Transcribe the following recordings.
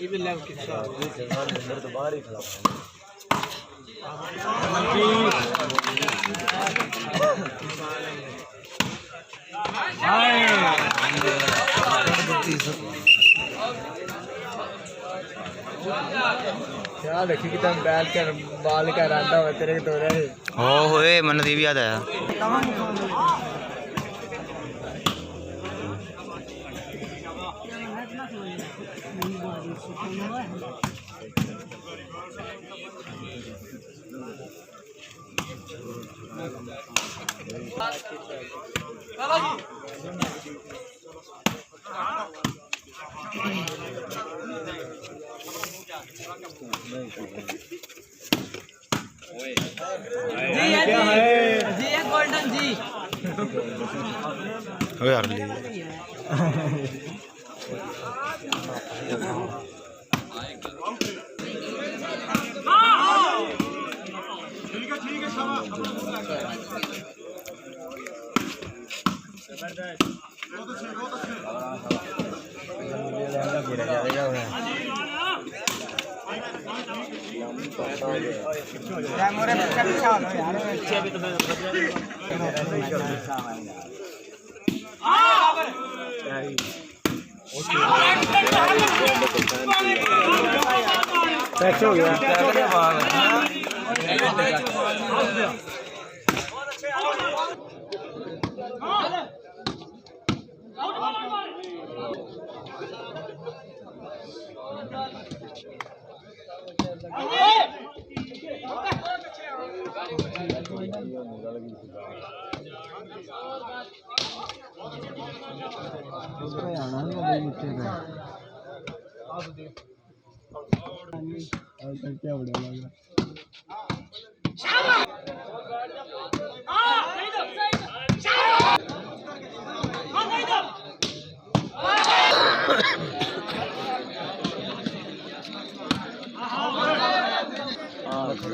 ये भी लग किस्सा ये जगह अंदर तो बाहर ही खड़ा क्या देखी कि तुम बैल कर बाल का रांदा हुआ तेरे के दौरे हो होए मन दी भी याद आया जी है गोल्डन जी हो यार ले ठीक है शाबाश बहुत अच्छे मोरे पीछे पीछा लो यार पीछे भी तो कैसे हो गया क्या बड़ा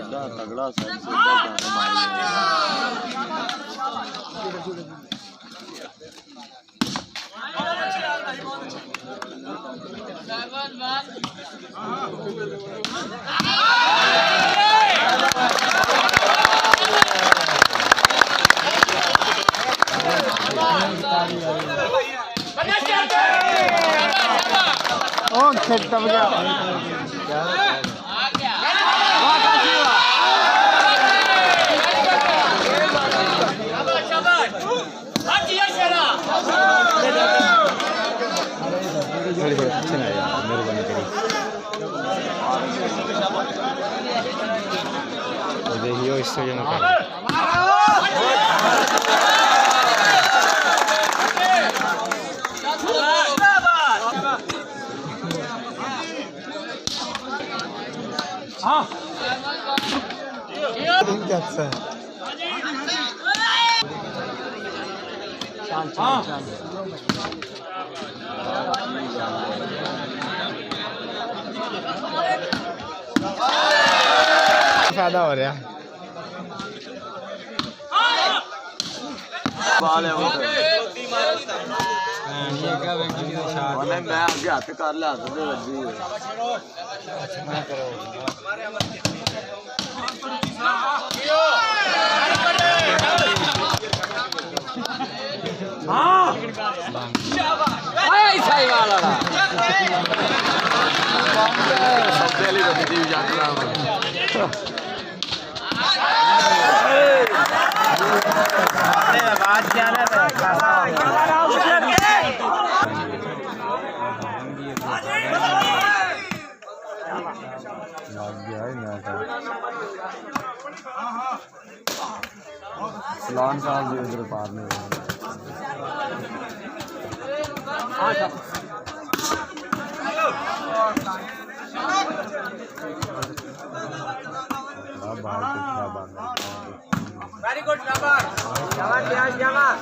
लगा तगड़ा अच्छे ना यार मेहरबानी करी देखियो इससे जन कर फायदा हो रहा मैं आगे हाथ कर लिया सलान साहब जी उधर पार नहीं वेरी गुड शाबाश शाबाश प्याज शाबाश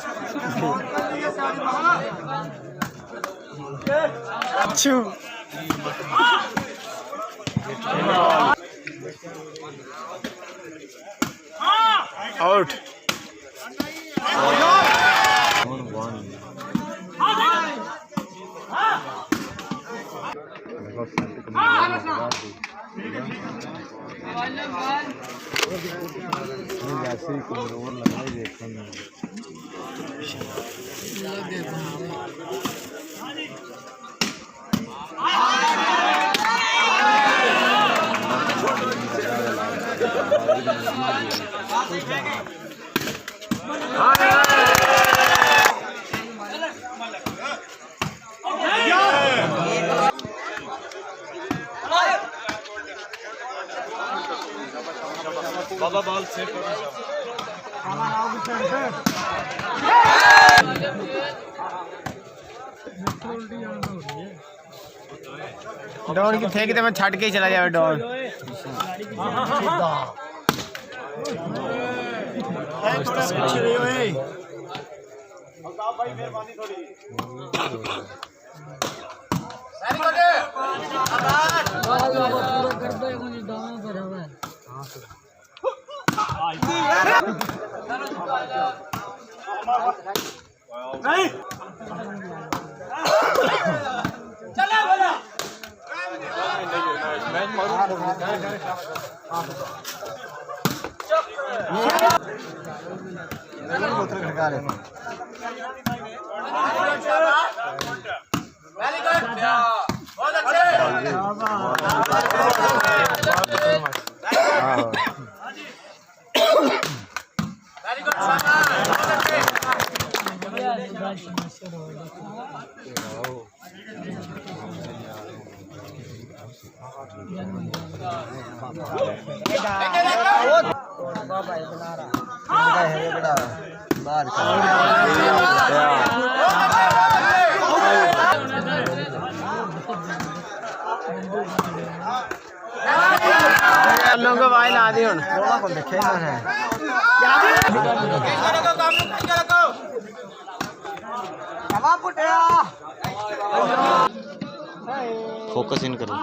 अच्छू आउट वैसे ही कमजोर लग रहा है देखने में बाबा बॉल सेव डॉन किथे किते मैं छड़ के ही चला जावे डॉन भाई मेहरबानी थोड़ी नहीं चला बोला मैं मारू बोतल खड़का रहे वेरी गुड बहुत अच्छे वेरी गुड शाबाश बहुत अच्छे लोगों वाई ला दी हुन फोकस इन करो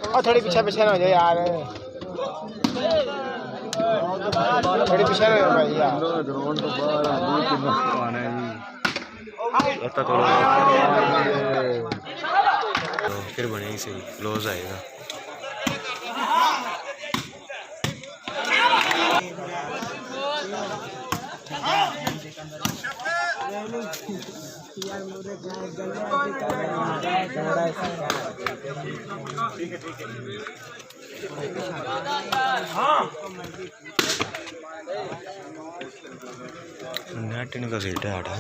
और थोड़ी पीछे पीछे ना हो जाए यार थोड़ी पीछे ना हो भाई यार ग्राउंड तो बाहर आदमी कितना आना है जी ऐसा करो फिर बनेगी सही क्लोज आएगा नेट इनका सीट है आटा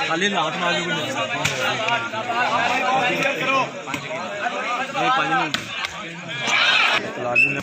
खाली लात मार भी नहीं लाजू ने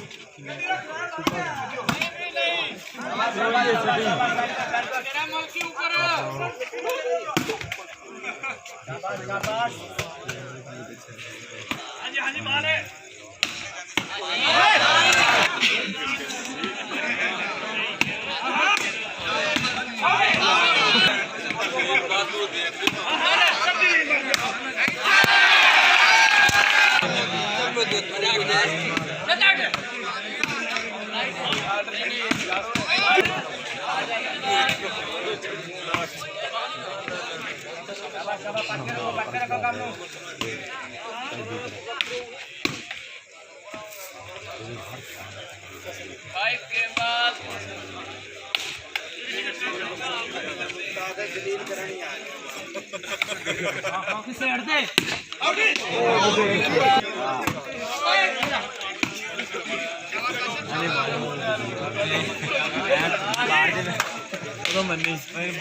ਕਿਸੇ ਅੜਦੇ ਉਹ ਮੰਨੀ ਕੋਈ